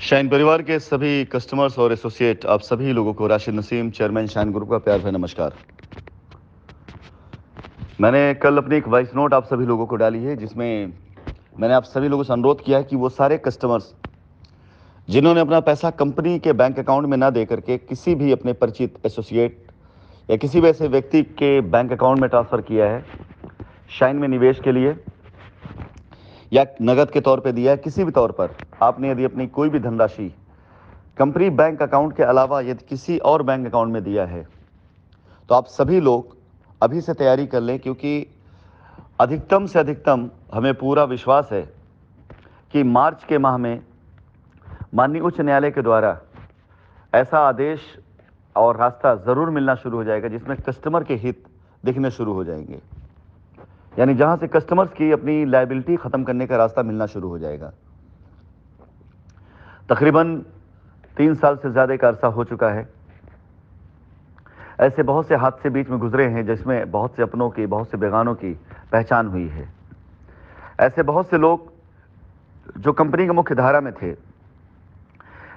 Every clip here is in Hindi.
शाइन परिवार के सभी कस्टमर्स और एसोसिएट आप सभी लोगों को Rashid Naseem chairman shine group का प्यार भरा नमस्कार। मैंने कल अपनी एक वॉइस नोट आप सभी लोगों को डाली है जिसमें मैंने आप सभी लोगों से अनुरोध किया है कि वो सारे कस्टमर्स जिन्होंने अपना पैसा कंपनी के बैंक अकाउंट में ना दे करके किसी भी अपने परिचित एसोसिएट या किसी भी ऐसे व्यक्ति के बैंक अकाउंट में ट्रांसफ़र किया है, शाइन में निवेश के लिए या नगद के तौर पे दिया है, किसी भी तौर पर आपने यदि अपनी कोई भी धनराशि कंपनी बैंक अकाउंट के अलावा यदि किसी और बैंक अकाउंट में दिया है तो आप सभी लोग अभी से तैयारी कर लें, क्योंकि अधिकतम से अधिकतम हमें पूरा विश्वास है कि मार्च के माह में माननीय उच्च न्यायालय के द्वारा ऐसा आदेश और रास्ता ज़रूर मिलना शुरू हो जाएगा जिसमें कस्टमर के हित दिखने शुरू हो जाएंगे, यानी जहां से कस्टमर्स की अपनी लायबिलिटी ख़त्म करने का रास्ता मिलना शुरू हो जाएगा। तकरीबन 3 साल से ज़्यादा का अरसा हो चुका है। ऐसे बहुत से हादसे बीच में गुजरे हैं जिसमें बहुत से अपनों की, बहुत से बेगानों की पहचान हुई है। ऐसे बहुत से लोग जो कंपनी की मुख्य धारा में थे,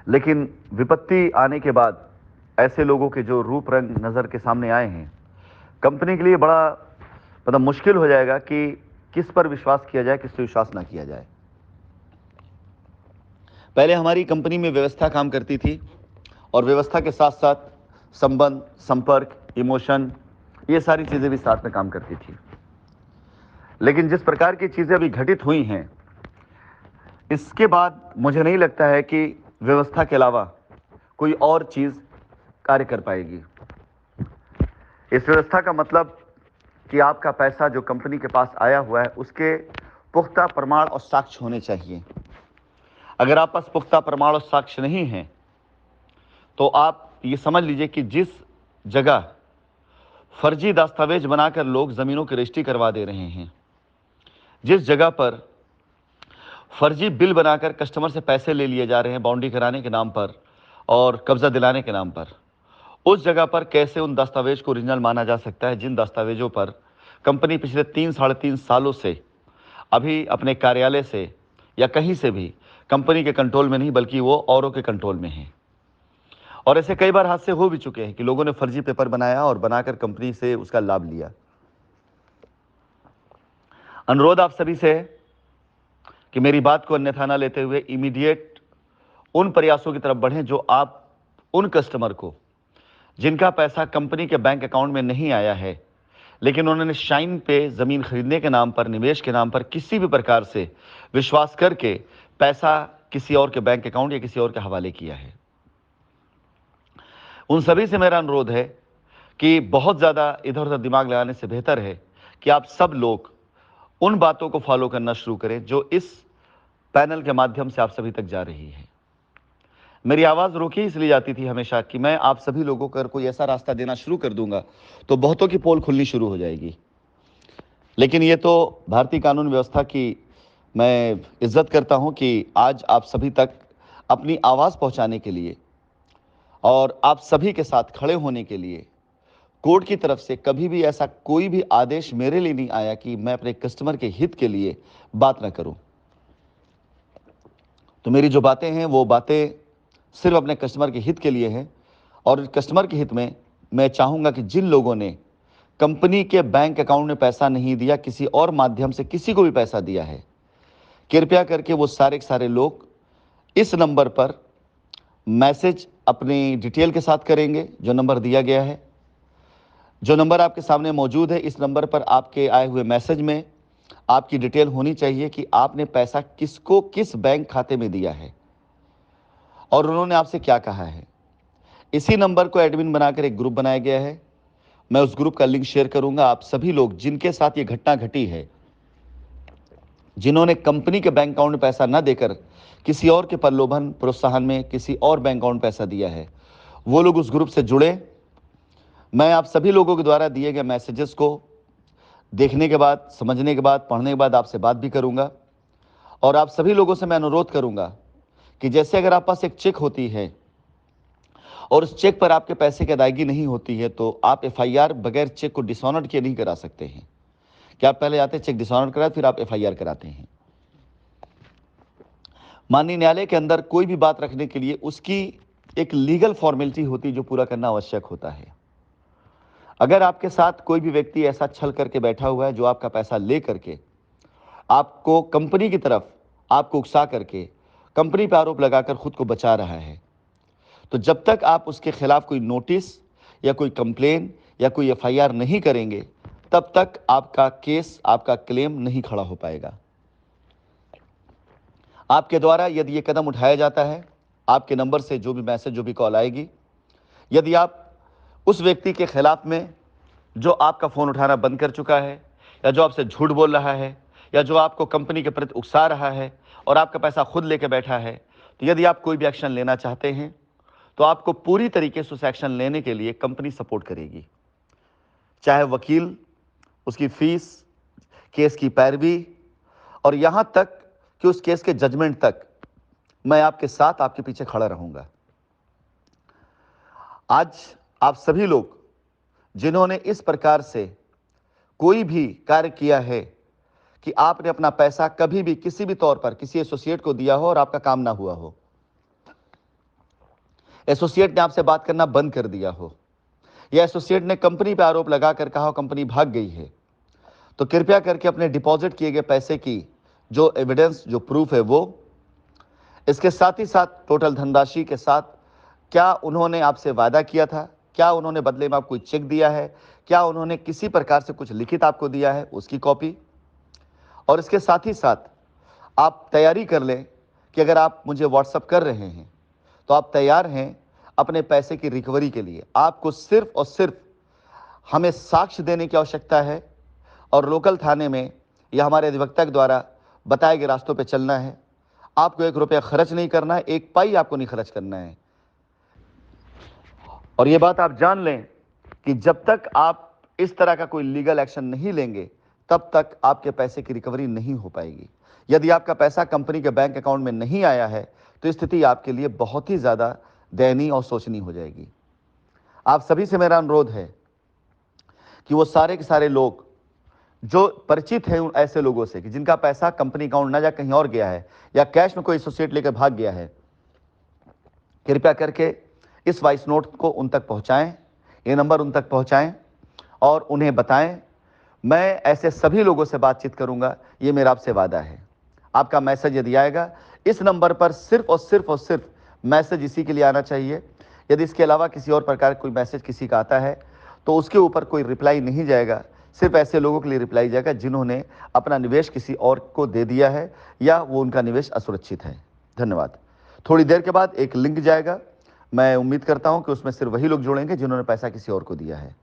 लेकिन विपत्ति आने के बाद ऐसे लोगों के जो रूप रंग नज़र के सामने आए हैं, कंपनी के लिए बड़ा मुश्किल हो जाएगा कि किस पर विश्वास किया जाए, किस पर विश्वास ना किया जाए। पहले हमारी कंपनी में व्यवस्था काम करती थी और व्यवस्था के साथ साथ संबंध, संपर्क, इमोशन, ये सारी चीज़ें भी साथ में काम करती थी। लेकिन जिस प्रकार की चीज़ें अभी घटित हुई हैं, इसके बाद मुझे नहीं लगता है कि व्यवस्था के अलावा कोई और चीज़ कार्य कर पाएगी। इस व्यवस्था का मतलब कि आपका पैसा जो कंपनी के पास आया हुआ है उसके पुख्ता प्रमाण और साक्ष्य होने चाहिए। अगर आप पास पुख्ता प्रमाण और साक्ष्य नहीं है तो आप ये समझ लीजिए कि जिस जगह फर्जी दस्तावेज बनाकर लोग ज़मीनों की रजिस्ट्री करवा दे रहे हैं, जिस जगह पर फर्जी बिल बनाकर कस्टमर से पैसे ले लिए जा रहे हैं बाउंड्री कराने के नाम पर और कब्जा दिलाने के नाम पर, उस जगह पर कैसे उन दस्तावेज को ओरिजिनल माना जा सकता है जिन दस्तावेजों पर कंपनी पिछले 3 साढ़े 3 सालों से अभी अपने कार्यालय से या कहीं से भी कंपनी के कंट्रोल में नहीं बल्कि वो औरों के कंट्रोल में है। और ऐसे कई बार हादसे हो भी चुके हैं कि लोगों ने फर्जी पेपर बनाया और बनाकर कंपनी से उसका लाभ लिया। अनुरोध आप सभी से है कि मेरी बात को अन्यथा न लेते हुए इमीडिएट उन प्रयासों की तरफ बढ़ें जो आप उन कस्टमर को जिनका पैसा कंपनी के बैंक अकाउंट में नहीं आया है लेकिन उन्होंने शाइन पे ज़मीन खरीदने के नाम पर, निवेश के नाम पर किसी भी प्रकार से विश्वास करके पैसा किसी और के बैंक अकाउंट या किसी और के हवाले किया है, उन सभी से मेरा अनुरोध है कि बहुत ज़्यादा इधर उधर दिमाग लगाने से बेहतर है कि आप सब लोग उन बातों को फॉलो करना शुरू करें जो इस पैनल के माध्यम से आप सभी तक जा रही है। मेरी आवाज़ रोकी इसलिए जाती थी हमेशा कि मैं आप सभी लोगों को अगर कोई ऐसा रास्ता देना शुरू कर दूंगा तो बहुतों की पोल खुलनी शुरू हो जाएगी। लेकिन ये तो भारतीय कानून व्यवस्था की मैं इज्जत करता हूं कि आज आप सभी तक अपनी आवाज़ पहुंचाने के लिए और आप सभी के साथ खड़े होने के लिए कोर्ट की तरफ से कभी भी ऐसा कोई भी आदेश मेरे लिए नहीं आया कि मैं अपने कस्टमर के हित के लिए बात ना करूं। तो मेरी जो बातें हैं वो बातें सिर्फ अपने कस्टमर के हित के लिए हैं और कस्टमर के हित में मैं चाहूँगा कि जिन लोगों ने कंपनी के बैंक अकाउंट में पैसा नहीं दिया, किसी और माध्यम से किसी को भी पैसा दिया है, कृपया करके वो सारे के सारे लोग इस नंबर पर मैसेज अपनी डिटेल के साथ करेंगे। जो नंबर दिया गया है, जो नंबर आपके सामने मौजूद है, इस नंबर पर आपके आए हुए मैसेज में आपकी डिटेल होनी चाहिए कि आपने पैसा किसको किस बैंक खाते में दिया है और उन्होंने आपसे क्या कहा है। इसी नंबर को एडमिन बनाकर एक ग्रुप बनाया गया है। मैं उस ग्रुप का लिंक शेयर करूंगा। आप सभी लोग जिनके साथ ये घटना घटी है, जिन्होंने कंपनी के बैंक अकाउंट में पैसा न देकर किसी और के प्रलोभन प्रोत्साहन में किसी और बैंक अकाउंट पैसा दिया है, वो लोग उस ग्रुप से जुड़े। मैं आप सभी लोगों के द्वारा दिए गए मैसेजेस को देखने के बाद, समझने के बाद, पढ़ने के बाद आपसे बात भी करूंगा और आप सभी लोगों से मैं अनुरोध करूंगा कि जैसे अगर आप पास एक चेक होती है और उस चेक पर आपके पैसे की अदायगी नहीं होती है तो आप एफआईआर बगैर चेक को डिसऑनर्ड किए नहीं करा सकते हैं। क्या आप पहले आते चेक डिसऑनर्ड कराते फिर आप एफआईआर कराते हैं? माननीय न्यायालय के अंदर कोई भी बात रखने के लिए उसकी एक लीगल फॉर्मेलिटी होती है जो पूरा करना आवश्यक होता है। अगर आपके साथ कोई भी व्यक्ति ऐसा छल करके बैठा हुआ है जो आपका पैसा ले करके आपको कंपनी की तरफ आपको उकसा करके कंपनी पर आरोप लगाकर खुद को बचा रहा है, तो जब तक आप उसके खिलाफ कोई नोटिस या कोई कंप्लेन या कोई एफआईआर नहीं करेंगे, तब तक आपका केस, आपका क्लेम नहीं खड़ा हो पाएगा। आपके द्वारा यदि ये कदम उठाया जाता है, आपके नंबर से जो भी मैसेज, जो भी कॉल आएगी, यदि आप उस व्यक्ति के खिलाफ में जो आपका फ़ोन उठाना बंद कर चुका है या जो आपसे झूठ बोल रहा है या जो आपको कंपनी के प्रति उकसा रहा है और आपका पैसा खुद लेके बैठा है, तो यदि आप कोई भी एक्शन लेना चाहते हैं तो आपको पूरी तरीके से उस एक्शन लेने के लिए कंपनी सपोर्ट करेगी। चाहे वकील, उसकी फीस, केस की पैरवी और यहाँ तक कि उस केस के जजमेंट तक मैं आपके साथ, आपके पीछे खड़ा रहूंगा। आज आप सभी लोग जिन्होंने इस प्रकार से कोई भी कार्य किया है कि आपने अपना पैसा कभी भी किसी भी तौर पर किसी एसोसिएट को दिया हो और आपका काम ना हुआ हो, एसोसिएट ने आपसे बात करना बंद कर दिया हो या एसोसिएट ने कंपनी पर आरोप लगाकर कहा कंपनी भाग गई है, तो कृपया करके अपने डिपॉजिट किए गए पैसे की जो एविडेंस, जो प्रूफ है वो, इसके साथ ही साथ टोटल धनराशि के साथ क्या उन्होंने आपसे वादा किया था, क्या उन्होंने बदले में आपको कोई चेक दिया है, क्या उन्होंने किसी प्रकार से कुछ लिखित आपको दिया है, उसकी कॉपी। और इसके साथ ही साथ आप तैयारी कर लें कि अगर आप मुझे व्हाट्सअप कर रहे हैं तो आप तैयार हैं अपने पैसे की रिकवरी के लिए। आपको सिर्फ और सिर्फ हमें साक्ष्य देने की आवश्यकता है और लोकल थाने में या हमारे अधिवक्ता के द्वारा बताए गए रास्तों पे चलना है। आपको 1 रुपया खर्च नहीं करना है, 1 पाई आपको नहीं खर्च करना है। और ये बात आप जान लें कि जब तक आप इस तरह का कोई लीगल एक्शन नहीं लेंगे, तब तक आपके पैसे की रिकवरी नहीं हो पाएगी। यदि आपका पैसा कंपनी के बैंक अकाउंट में नहीं आया है, तो स्थिति आपके लिए बहुत ही ज़्यादा दयनीय और शोचनीय हो जाएगी। आप सभी से मेरा अनुरोध है कि वो सारे के सारे लोग जो परिचित हैं उन ऐसे लोगों से कि जिनका पैसा कंपनी अकाउंट ना जा कहीं और गया है या कैश में कोई एसोसिएट लेकर भाग गया है, कृपया करके इस वॉइस नोट को उन तक पहुंचाएं, ये नंबर उन तक पहुंचाएं और उन्हें बताएं। मैं ऐसे सभी लोगों से बातचीत करूंगा, ये मेरा आपसे वादा है। आपका मैसेज यदि आएगा इस नंबर पर, सिर्फ और सिर्फ और सिर्फ मैसेज इसी के लिए आना चाहिए। यदि इसके अलावा किसी और प्रकार का कोई मैसेज किसी का आता है तो उसके ऊपर कोई रिप्लाई नहीं जाएगा। सिर्फ ऐसे लोगों के लिए रिप्लाई जाएगा जिन्होंने अपना निवेश किसी और को दे दिया है या वो उनका निवेश असुरक्षित है। धन्यवाद। थोड़ी देर के बाद एक लिंक जाएगा, मैं उम्मीद करता हूं कि उसमें सिर्फ वही लोग जुड़ेंगे जिन्होंने पैसा किसी और को दिया है।